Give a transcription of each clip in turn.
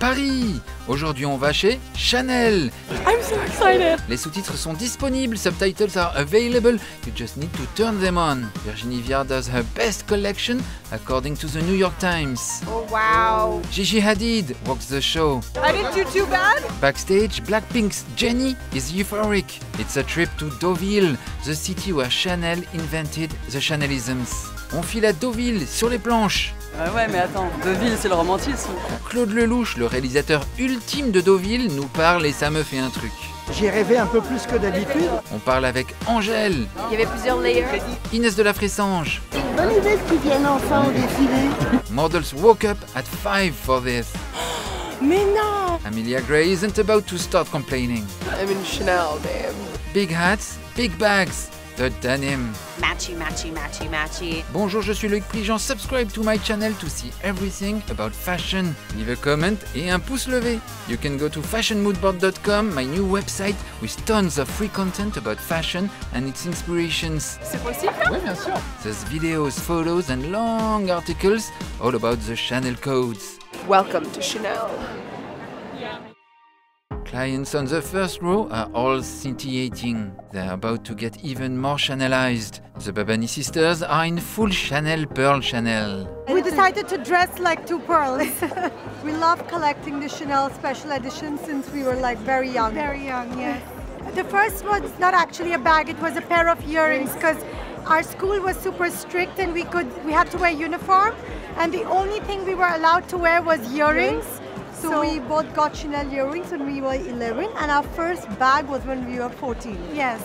Paris. Aujourd'hui, on va chez Chanel. I'm so excited. Les sous-titres sont disponibles, subtitles are available, you just need to turn them on. Virginie Viard does her best collection according to the New York Times. Oh wow. Gigi Hadid walks the show. I didn't do too bad. Backstage, Blackpink's Jennie is euphoric. It's a trip to Deauville, the city where Chanel invented the Chanelisms. On file à Deauville, sur les planches. Ouais, mais attends, Deauville, c'est le romantisme. Claude Lelouch, le réalisateur ultime de Deauville, nous parle et ça me fait un truc. J'ai rêvé un peu plus que d'habitude. On parle avec Angèle. Il y avait plusieurs layers. Inès de la Fressange. Bonne idée qu'ils viennent enfin au défilé. Models woke up at 5 for this. Mais non. Amelia Gray isn't about to start complaining. I'm in Chanel, babe. Big hats, big bags. The denim. Matchy, matchy, matchy, matchy. Bonjour, je suis Loïc Prigent. Subscribe to my channel to see everything about fashion. Leave a comment et un pouce levé. You can go to fashionmoodboard.com, my new website with tons of free content about fashion and its inspirations. C'est possible? Oui, bien sûr. There's videos, photos and long articles all about the Chanel codes. Welcome to Chanel. Clients on the first row are all scintillating. They're about to get even more Chanelized. The Babani sisters are in full Chanel Pearl Chanel. We decided to dress like two pearls. We love collecting the Chanel special edition since we were like very young. Very young, yes. The first was not actually a bag, it was a pair of earrings because our school was super strict and we had to wear uniform and the only thing we were allowed to wear was earrings. So we both got Chanel earrings when we were 11 and our first bag was when we were 14. Yes.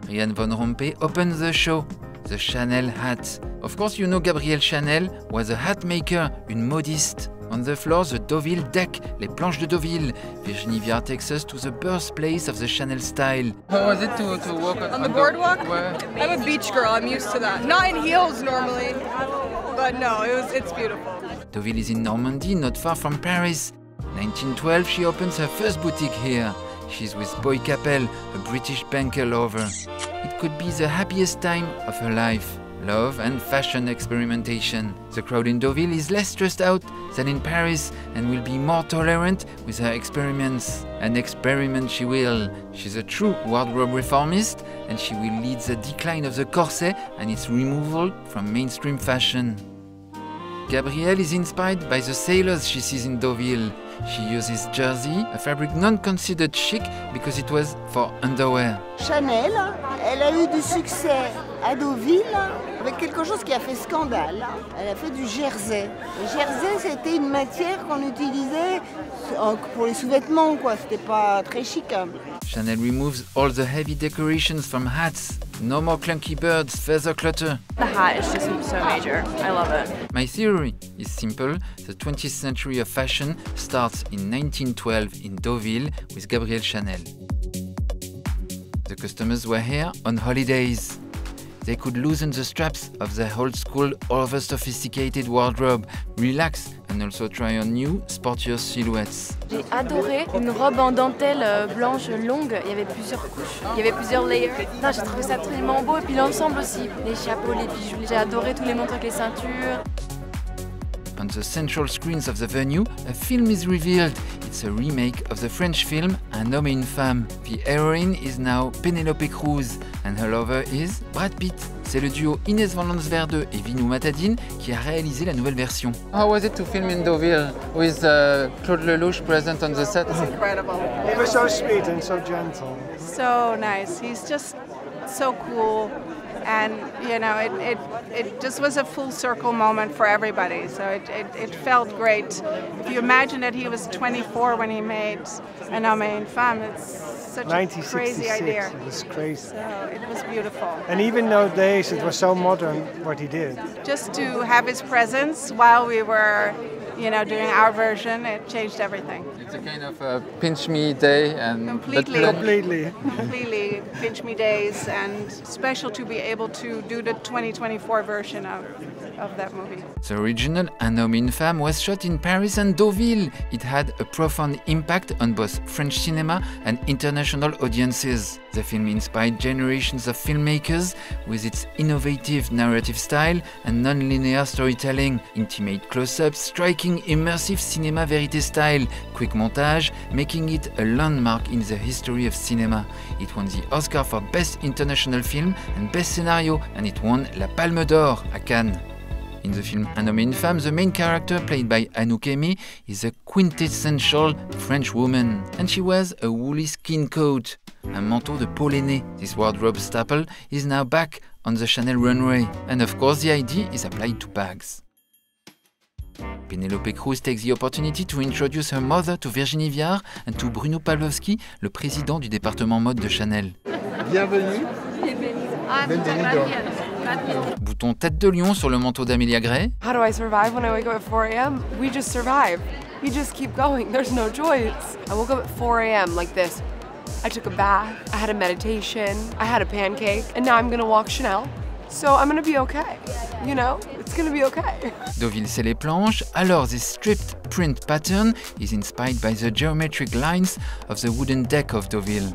Ryan Von Rompuy opens the show. The Chanel hat. Of course, you know Gabrielle Chanel was a hat maker, une modiste. On the floor, the Deauville deck, les planches de Deauville. Virginie Viard takes us to the birthplace of the Chanel style. How was it to walk On the boardwalk? Ouais. I'm a beach girl, I'm used to that. Not in heels normally, but no, it's beautiful. Deauville is in Normandy, not far from Paris. 1912, she opens her first boutique here. She's with Boy Capel, a British banker lover. It could be the happiest time of her life. Love and fashion experimentation. The crowd in Deauville is less stressed out than in Paris and will be more tolerant with her experiments. An experiment she will. She's a true wardrobe reformist and she will lead the decline of the corset and its removal from mainstream fashion. Gabrielle is inspired by the sailors she sees in Deauville. She uses jersey, a fabric non-considered chic because it was for underwear. Chanel, elle a eu du succès à Deauville avec quelque chose qui a fait scandale. Elle a fait du jersey. Le jersey, c'était une matière qu'on utilisait pour les sous-vêtements, quoi. C'était pas très chic. Chanel removes all the heavy decorations from hats. No more clunky birds, feather clutter. The hat is just so major. I love it. My theory is simple. The 20th century of fashion starts in 1912 in Deauville with Gabrielle Chanel. The customers were here on holidays. They could loosen the straps of their old-school, over-sophisticated wardrobe, relax, and also try on new, sportier silhouettes. J'ai adoré une robe en dentelle blanche longue, il y avait plusieurs couches, il y avait plusieurs layers. Non, j'ai trouvé ça tellement beau et puis l'ensemble aussi, les chapeaux, les bijoux, j'ai adoré tous les montres avec les ceintures. On the central screens of the venue, a film is revealed. It's a remake of the French film Un homme et une femme. The heroine is now Penélope Cruz and her lover is Brad Pitt. C'est le duo Inès Van Lansverde et Vinou Matadine qui a réalisé la nouvelle version. How was it to film in Deauville with Claude Lelouch present on the set? Incredible. He was so sweet and so gentle. So nice. He's just so cool. And, you know, it just was a full circle moment for everybody. So it felt great. If you imagine that he was 24 when he made Un homme et une femme, it's such a crazy idea. It was crazy. So it was beautiful. And even nowadays, it was so modern what he did. Just to have his presence while we were, you know, doing our version, it changed everything. It's a kind of a pinch me day and Completely pinch me days, and special to be able to do the 2024 version of that movie. The original Un homme et une femme was shot in Paris and Deauville. It had a profound impact on both French cinema and international audiences. The film inspired generations of filmmakers with its innovative narrative style and non-linear storytelling, intimate close-ups, striking immersive cinéma vérité style, quick montage, making it a landmark in the history of cinema. It won the Oscar for Best International Film and Best Scenario, and it won la Palme d'Or à Cannes. In the film Un homme et une femme, the main character, played by Anouk Aimée, is a quintessential French woman, and she wears a woolly skin coat, un manteau de peau lainée. This wardrobe staple is now back on the Chanel runway, and of course the idea is applied to bags. Penelope Cruz takes the opportunity to introduce her mother to Virginie Viard and to Bruno Pavlovsky, le président du département mode de Chanel. Bienvenue. Bouton tête de lion sur le manteau d'Amelia Gray. How do I survive when I wake up at 4 a.m.? We just survive. We just keep going. There's no choice. I woke up at 4 a.m. like this. I took a bath, I had a meditation, I had a pancake, and now I'm gonna walk Chanel. So I'm gonna be okay. You know, it's gonna be okay. Deauville sait les planches, alors this stripped print pattern is inspired by the geometric lines of the wooden deck of Deauville.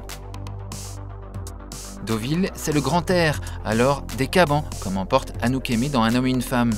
Deauville, c'est le grand air, alors des cabans, comme en porte Anouk Aimée dans Un homme et une femme.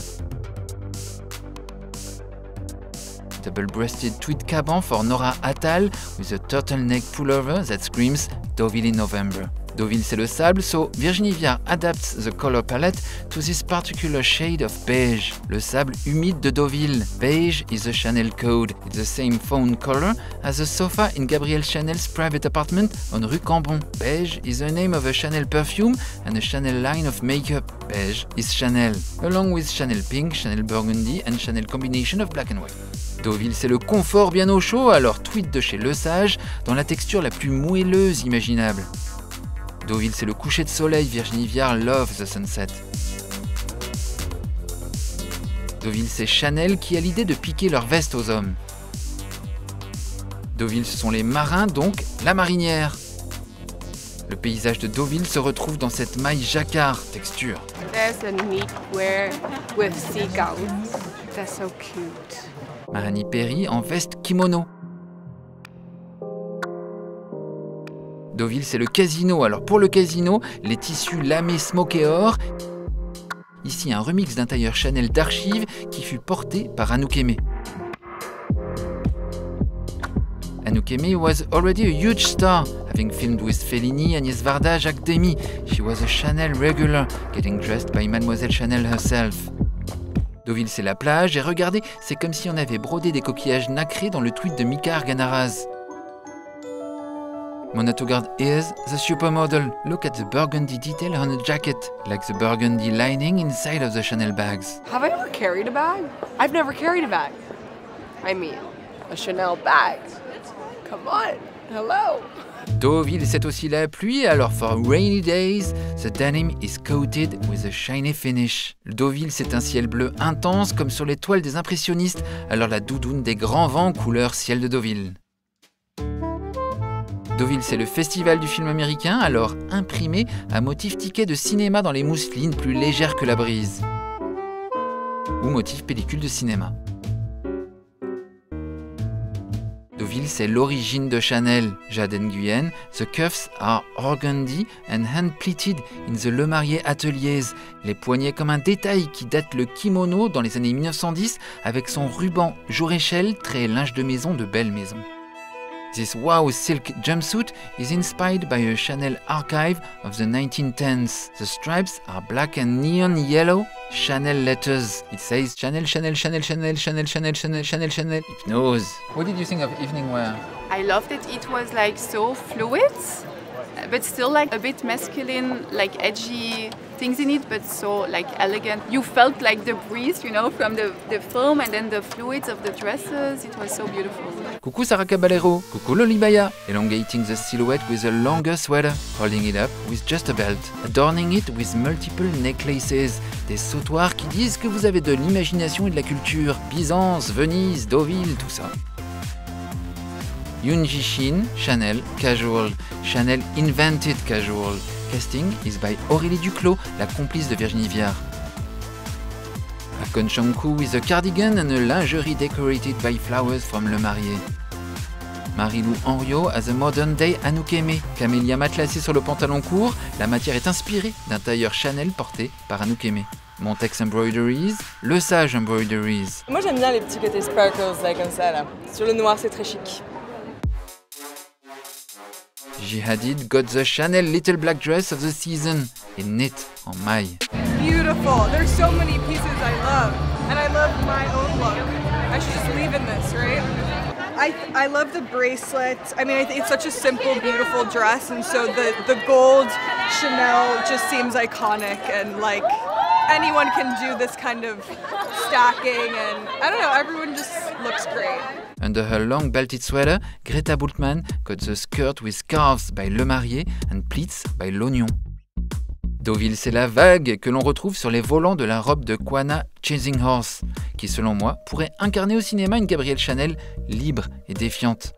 Double-breasted tweed caban for Nora Attal with a turtleneck pullover that screams Deauville in November. Deauville, c'est le sable, so Virginie Viard adapts the color palette to this particular shade of beige, le sable humide de Deauville. Beige is the Chanel code. It's the same phone color as the sofa in Gabrielle Chanel's private apartment on Rue Cambon. Beige is the name of a Chanel perfume and a Chanel line of makeup. Beige is Chanel, along with Chanel Pink, Chanel Burgundy and Chanel combination of black and white. Deauville, c'est le confort bien au chaud, alors tweed de chez Le Sage dans la texture la plus moelleuse imaginable. Deauville, c'est le coucher de soleil, Virginie Viard loves the sunset. Deauville, c'est Chanel qui a l'idée de piquer leur veste aux hommes. Deauville, ce sont les marins, donc la marinière. Le paysage de Deauville se retrouve dans cette maille jacquard texture. There's a knitwear with seagulls. That's so cute. Marani Perry en veste kimono. Deauville, c'est le casino. Alors pour le casino, les tissus lamés smoké or. Ici, un remix d'un tailleur Chanel d'archives qui fut porté par Anouk Aimée. Anouk Aimée was already a huge star, having filmed with Fellini, Agnès Varda, Jacques Demy. She was a Chanel regular, getting dressed by Mademoiselle Chanel herself. Deauville, c'est la plage, et regardez, c'est comme si on avait brodé des coquillages nacrés dans le tweed de Mika Arganaraz. Mona Tugard is the supermodel. Look at the burgundy detail on the jacket, like the burgundy lining inside of the Chanel bags. Have I ever carried a bag? I've never carried a bag. I mean, a Chanel bag. Come on, hello. Deauville, c'est aussi la pluie, alors for rainy days, the denim is coated with a shiny finish. Deauville, c'est un ciel bleu intense comme sur les toiles des impressionnistes, alors la doudoune des grands vents couleur ciel de Deauville. Deauville, c'est le festival du film américain, alors imprimé à motif ticket de cinéma dans les mousselines plus légères que la brise. Ou motif pellicule de cinéma. Deauville, c'est l'origine de Chanel. Jade Nguyen, the cuffs are organdy and hand-pleated in the Le Marié Ateliers. Les poignets comme un détail qui date le kimono dans les années 1910 avec son ruban jour-échelle très linge de maison de belle maison. This wow silk jumpsuit is inspired by a Chanel archive of the 1910s. The stripes are black and neon yellow Chanel letters. It says Chanel, Chanel, Chanel, Chanel, Chanel, Chanel, Chanel, Chanel, Chanel. Hypnose. What did you think of evening wear? I loved it. It was like so fluid, but still like a bit masculine, like edgy things in it, but so like elegant. You felt like the breeze, you know, from the film, and then the fluids of the dresses. It was so beautiful. Coucou Sarah Caballero, coucou Lolibaya, elongating the silhouette with a longer sweater, holding it up with just a belt, adorning it with multiple necklaces, des sautoirs qui disent que vous avez de l'imagination et de la culture, Byzance, Venise, Deauville, tout ça. Yoon Ji-shin, Chanel, casual, Chanel invented casual. Casting is by Aurélie Duclos, la complice de Virginie Viard. Akon Chongku with a cardigan and a lingerie decorated by flowers from Le Marié. Marilou Henriot as a modern day Anouk-Aimée. Camélia matelassée sur le pantalon court, la matière est inspirée d'un tailleur Chanel porté par Anouk-Aimée. Montex Embroideries, Le Sage Embroideries. Moi j'aime bien les petits côtés sparkles là, comme ça là. Sur le noir c'est très chic. Gigi Hadid got the Chanel little black dress of the season in knit en maille. Beautiful. There's so many pieces I love, and I love my own look. I should just leave in this, right? I love the bracelet. I mean, it's such a simple, beautiful dress, and so the gold Chanel just seems iconic, and like anyone can do this kind of stacking, and I don't know, everyone just looks great. Under her long belted sweater, Greta Bultmann got the skirt with scarves by Le Marié and pleats by L'Oignon. Deauville, c'est la vague que l'on retrouve sur les volants de la robe de Quanah Chasing Horse, qui selon moi pourrait incarner au cinéma une Gabrielle Chanel libre et défiante.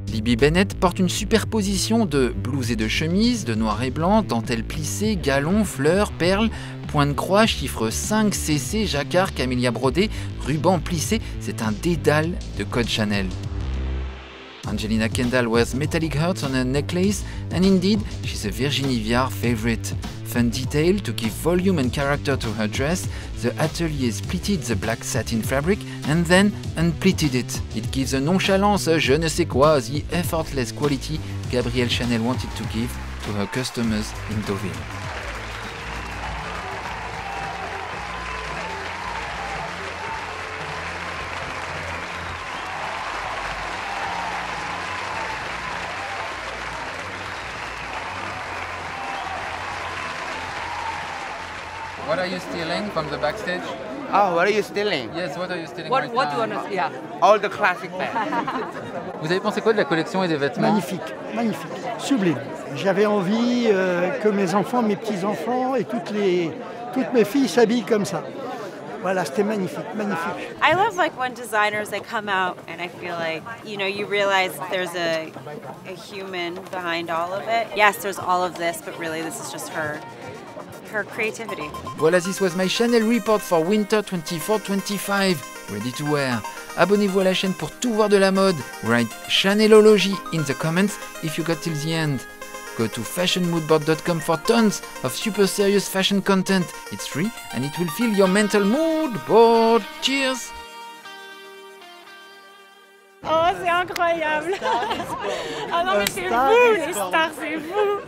Libby Bennett porte une superposition de blouse et de chemise, de noir et blanc, dentelle plissée, galons, fleurs, perles, point de croix, chiffre 5, CC, jacquard, camélia brodé, ruban plissé, c'est un dédale de code Chanel. Angelina Kendall wears metallic hearts on her necklace, and indeed, she's a Virginie Viard favorite. Fun detail to give volume and character to her dress, the atelier splitted the black satin fabric and then unpleated it. It gives a nonchalance, a je ne sais quoi, the effortless quality Gabrielle Chanel wanted to give to her customers in Deauville. What are you stealing from the backstage? Oh, what are you stealing? Yes, what are you stealing? What do you want to see? Yeah. All the classic bags. Vous avez pensé quoi de la collection et des vêtements? Magnifique, magnifique, sublime. J'avais envie que mes enfants, mes petits-enfants et toutes mes filles s'habillent comme ça. Voilà, c'était magnifique, magnifique. I love like when designers they come out and I feel like, you know, you realize there's a human behind all of it. Yes, there's all of this, but really this is just her creativity. Voilà, this was my Chanel report for Winter 24-25. Ready to wear. Abonnez-vous à la chaîne pour tout voir de la mode. Write Chanelology in the comments if you got till the end. Go to fashionmoodboard.com for tons of super serious fashion content. It's free and it will fill your mental mood board. Cheers! Oh, c'est incroyable! Ah non, mais c'est fou! Les stars, c'est fou!